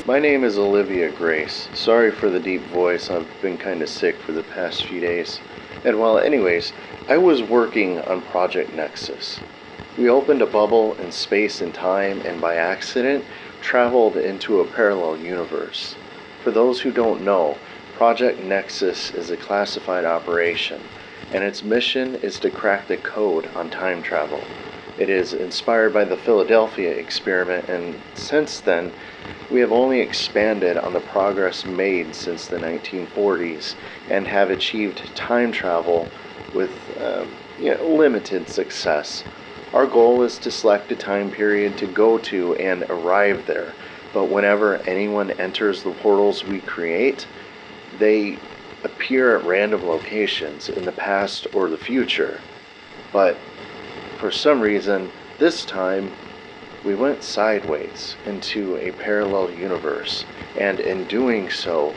My name is Olivia Grace. Sorry for the deep voice, I've been kinda sick for the past few days. Anyways, I was working on Project Nexus. We opened a bubble in space and time and by accident traveled into a parallel universe. For those who don't know, Project Nexus is a classified operation, and its mission is to crack the code on time travel. It is inspired by the Philadelphia experiment, and since then, we have only expanded on the progress made since the 1940s and have achieved time travel with limited success. Our goal is to select a time period to go to and arrive there, but whenever anyone enters the portals we create, they appear at random locations in the past or the future. But for some reason, this time, we went sideways into a parallel universe, and in doing so,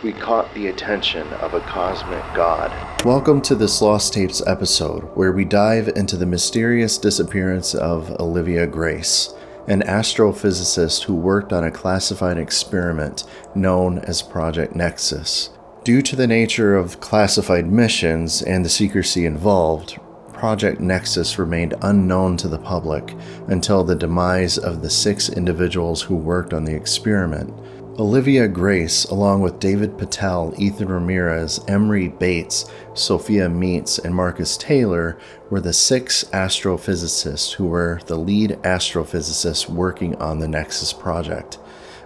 we caught the attention of a cosmic god. Welcome to this Lost Tapes episode, where we dive into the mysterious disappearance of Olivia Grace, an astrophysicist who worked on a classified experiment known as Project Nexus. Due to the nature of classified missions and the secrecy involved, Project Nexus remained unknown to the public until the demise of the 6 individuals who worked on the experiment. Olivia Grace, along with David Patel, Ethan Ramirez, Emery Bates, Sophia Meets, and Marcus Taylor, were the 6 astrophysicists who were the lead astrophysicists working on the Nexus project.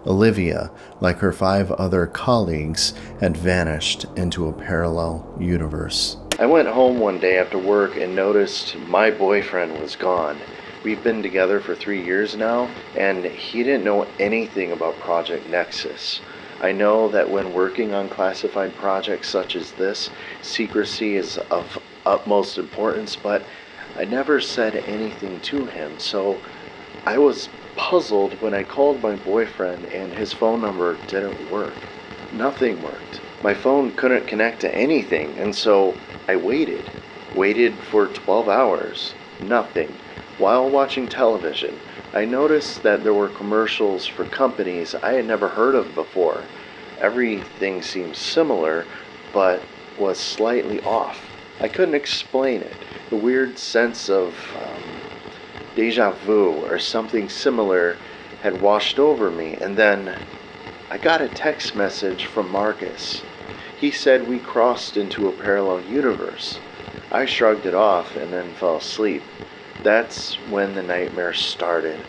Olivia, like her 5 other colleagues, had vanished into a parallel universe. I went home one day after work and noticed my boyfriend was gone. We've been together for 3 years now, and he didn't know anything about Project Nexus. I know that when working on classified projects such as this, secrecy is of utmost importance, but I never said anything to him, so I was puzzled when I called my boyfriend and his phone number didn't work. Nothing worked. My phone couldn't connect to anything, and so I waited for 12 hours. Nothing. While watching television, I noticed that there were commercials for companies I had never heard of before. Everything seemed similar, but was slightly off. I couldn't explain it. A weird sense of deja vu or something similar had washed over me, and then I got a text message from Marcus. He said we crossed into a parallel universe. I shrugged it off and then fell asleep. That's when the nightmare started.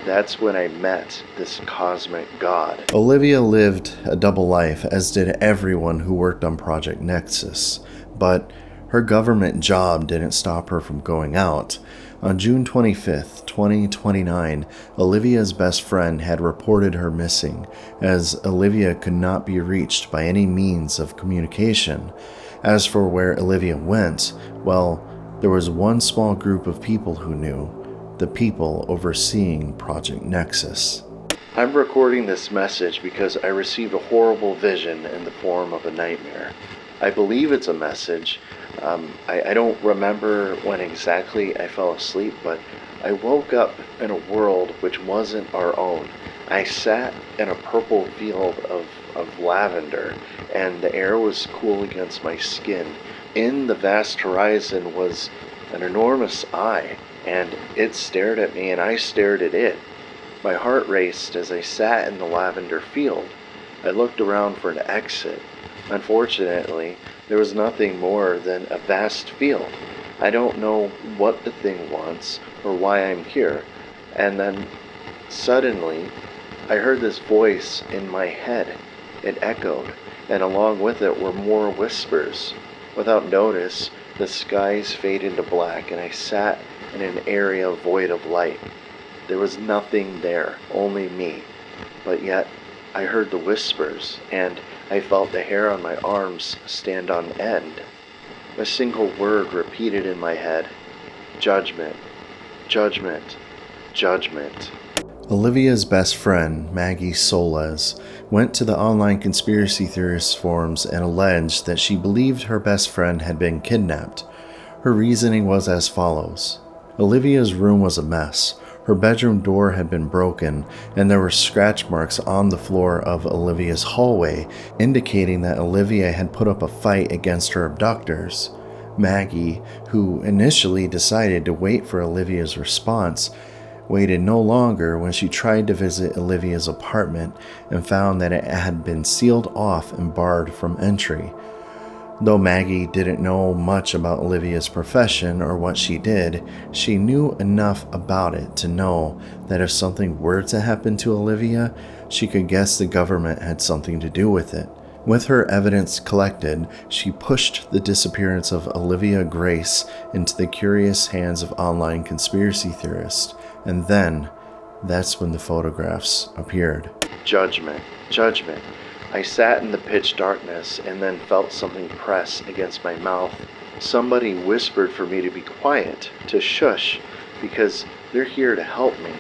That's when I met this cosmic god. Olivia lived a double life, as did everyone who worked on Project Nexus, but her government job didn't stop her from going out. On June 25th, 2029, Olivia's best friend had reported her missing, as Olivia could not be reached by any means of communication. As for where Olivia went, well, there was one small group of people who knew, the people overseeing Project Nexus. I'm recording this message because I received a horrible vision in the form of a nightmare. I believe it's a message. I don't remember when exactly I fell asleep, but I woke up in a world which wasn't our own. I sat in a purple field of lavender, and the air was cool against my skin. In the vast horizon was an enormous eye, and it stared at me and I stared at it. My heart raced as I sat in the lavender field. I looked around for an exit. Unfortunately, there was nothing more than a vast field. I don't know what the thing wants or why I'm here. And then, suddenly, I heard this voice in my head. It echoed, and along with it were more whispers. Without notice, the skies faded into black, and I sat in an area void of light. There was nothing there, only me. But yet, I heard the whispers, and I felt the hair on my arms stand on end. A single word repeated in my head: judgment, judgment, judgment. Olivia's best friend, Maggie Soles, went to the online conspiracy theorist forums and alleged that she believed her best friend had been kidnapped. Her reasoning was as follows. Olivia's room was a mess. Her bedroom door had been broken, and there were scratch marks on the floor of Olivia's hallway, indicating that Olivia had put up a fight against her abductors. Maggie, who initially decided to wait for Olivia's response, waited no longer when she tried to visit Olivia's apartment and found that it had been sealed off and barred from entry. Though Maggie didn't know much about Olivia's profession or what she did, she knew enough about it to know that if something were to happen to Olivia, she could guess the government had something to do with it. With her evidence collected, she pushed the disappearance of Olivia Grace into the curious hands of online conspiracy theorists, and then, that's when the photographs appeared. Judgment. I sat in the pitch darkness and then felt something press against my mouth. Somebody whispered for me to be quiet, to shush, because they're here to help me.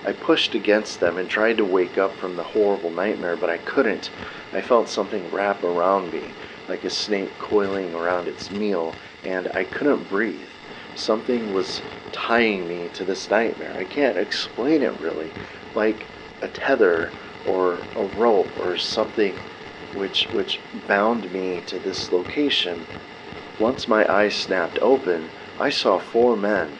I pushed against them and tried to wake up from the horrible nightmare, but I couldn't. I felt something wrap around me, like a snake coiling around its meal, and I couldn't breathe. Something was tying me to this nightmare. I can't explain it really, like a tether or a rope or something which bound me to this location. Once my eyes snapped open, I saw 4 men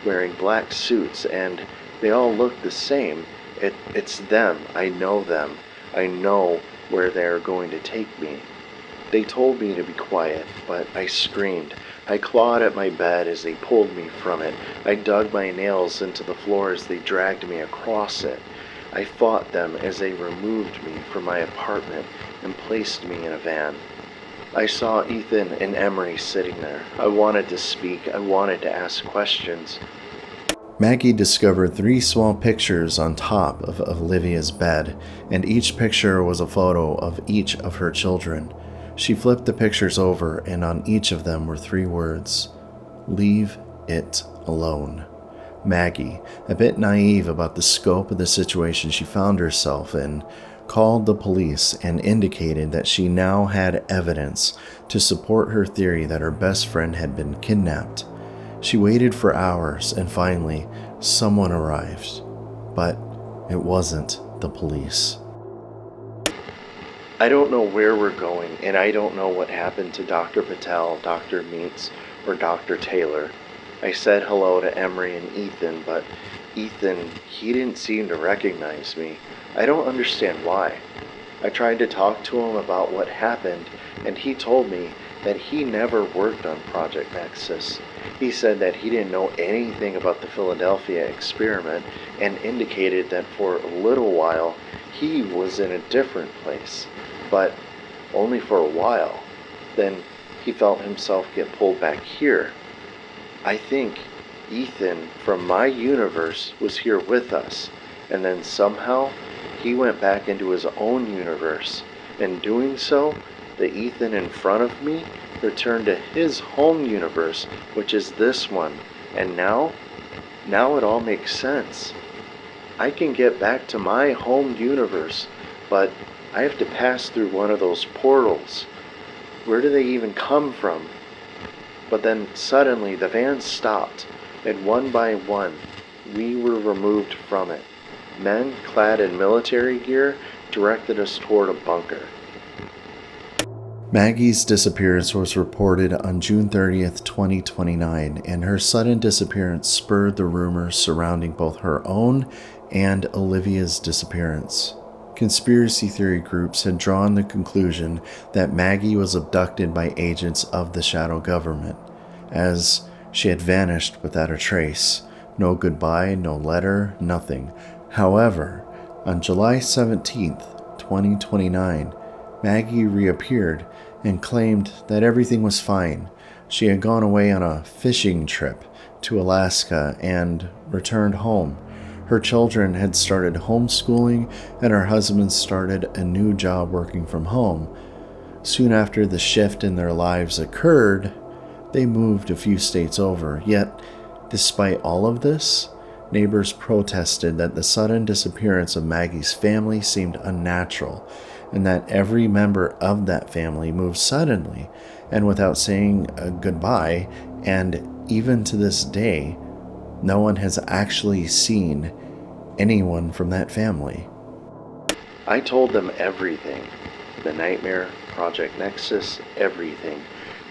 wearing black suits, and they all looked the same. It's them. I know them. I know where they're going to take me. They told me to be quiet, but I screamed. I clawed at my bed as they pulled me from it. I dug my nails into the floor as they dragged me across it. I fought them as they removed me from my apartment and placed me in a van. I saw Ethan and Emery sitting there. I wanted to speak. I wanted to ask questions. Maggie discovered 3 small pictures on top of Olivia's bed, and each picture was a photo of each of her children. She flipped the pictures over, and on each of them were 3 words: "Leave it alone." Maggie, a bit naive about the scope of the situation she found herself in, called the police and indicated that she now had evidence to support her theory that her best friend had been kidnapped. She waited for hours, and finally, someone arrived. But it wasn't the police. I don't know where we're going, and I don't know what happened to Dr. Patel, Dr. Meets, or Dr. Taylor. I said hello to Emery and Ethan, but Ethan, he didn't seem to recognize me. I don't understand why. I tried to talk to him about what happened, and he told me that he never worked on Project Nexus. He said that he didn't know anything about the Philadelphia experiment and indicated that for a little while he was in a different place, but only for a while. Then he felt himself get pulled back here. I think Ethan from my universe was here with us, and then somehow he went back into his own universe. In doing so, the Ethan in front of me returned to his home universe, which is this one. And now it all makes sense. I can get back to my home universe, but I have to pass through one of those portals. Where do they even come from? But then suddenly the van stopped, and one by one, we were removed from it. Men clad in military gear directed us toward a bunker. Maggie's disappearance was reported on June 30th, 2029, and her sudden disappearance spurred the rumors surrounding both her own and Olivia's disappearance. Conspiracy theory groups had drawn the conclusion that Maggie was abducted by agents of the shadow government, as she had vanished without a trace. No goodbye, no letter, nothing. However, on July 17th, 2029, Maggie reappeared and claimed that everything was fine. She had gone away on a fishing trip to Alaska and returned home. Her children had started homeschooling, and her husband started a new job working from home. Soon after the shift in their lives occurred, they moved a few states over. Yet, despite all of this, neighbors protested that the sudden disappearance of Maggie's family seemed unnatural, and that every member of that family moved suddenly and without saying goodbye, and even to this day, No one has actually seen anyone from that family. I told them everything. The nightmare, Project Nexus, everything.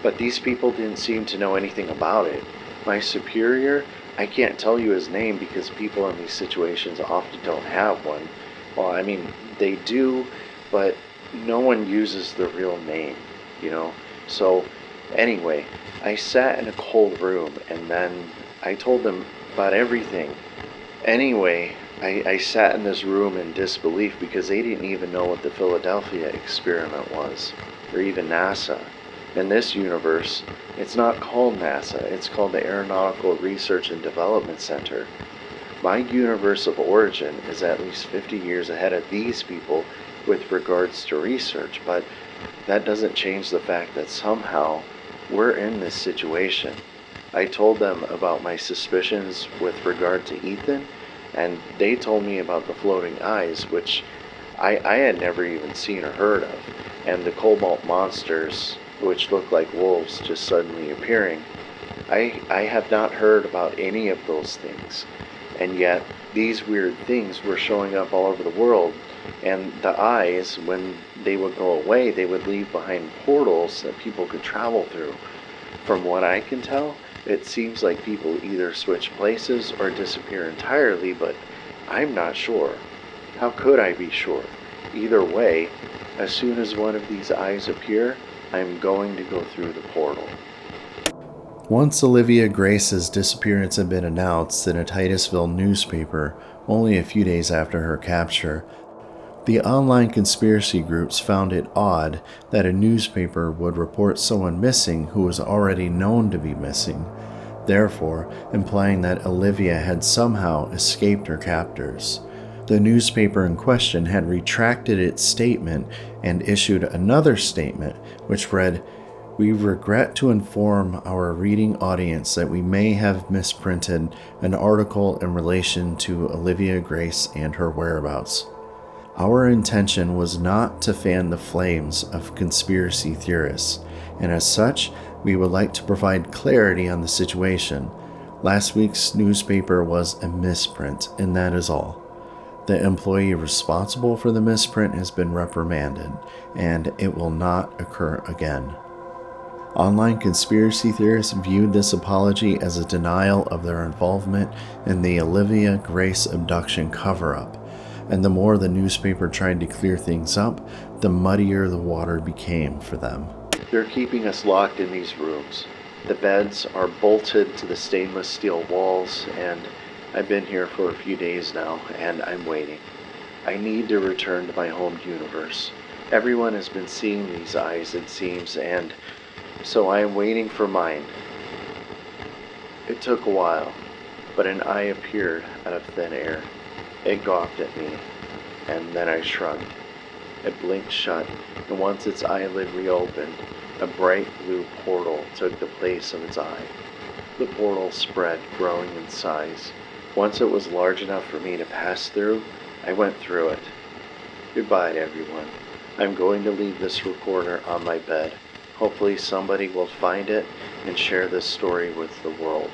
But these people didn't seem to know anything about it. My superior, I can't tell you his name because people in these situations often don't have one. Well, I mean, they do, but no one uses the real name, you know? So, anyway, I sat in a cold room and then I told them about everything. Anyway, I sat in this room in disbelief because they didn't even know what the Philadelphia experiment was, or even NASA. In this universe, it's not called NASA, it's called the Aeronautical Research and Development Center. My universe of origin is at least 50 years ahead of these people with regards to research, but that doesn't change the fact that somehow we're in this situation. I told them about my suspicions with regard to Ethan, and they told me about the floating eyes, which I had never even seen or heard of, and the cobalt monsters, which look like wolves just suddenly appearing. I have not heard about any of those things, and yet these weird things were showing up all over the world, and the eyes, when they would go away, they would leave behind portals that people could travel through. From what I can tell, it seems like people either switch places or disappear entirely, but I'm not sure. How could I be sure? Either way, as soon as one of these eyes appear, I'm going to go through the portal. Once Olivia Grace's disappearance had been announced in a Titusville newspaper only a few days after her capture, the online conspiracy groups found it odd that a newspaper would report someone missing who was already known to be missing, therefore implying that Olivia had somehow escaped her captors. The newspaper in question had retracted its statement and issued another statement which read, "We regret to inform our reading audience that we may have misprinted an article in relation to Olivia Grace and her whereabouts. Our intention was not to fan the flames of conspiracy theorists, and as such, we would like to provide clarity on the situation. Last week's newspaper was a misprint, and that is all. The employee responsible for the misprint has been reprimanded, and it will not occur again." Online conspiracy theorists viewed this apology as a denial of their involvement in the Olivia Grace abduction cover-up, and the more the newspaper tried to clear things up, the muddier the water became for them. They're keeping us locked in these rooms. The beds are bolted to the stainless steel walls, and I've been here for a few days now, and I'm waiting. I need to return to my home universe. Everyone has been seeing these eyes, it seems, and so I am waiting for mine. It took a while, but an eye appeared out of thin air. It gawked at me, and then I shrugged. It blinked shut, and once its eyelid reopened, a bright blue portal took the place of its eye. The portal spread, growing in size. Once it was large enough for me to pass through, I went through it. Goodbye, everyone. I'm going to leave this recorder on my bed. Hopefully somebody will find it and share this story with the world.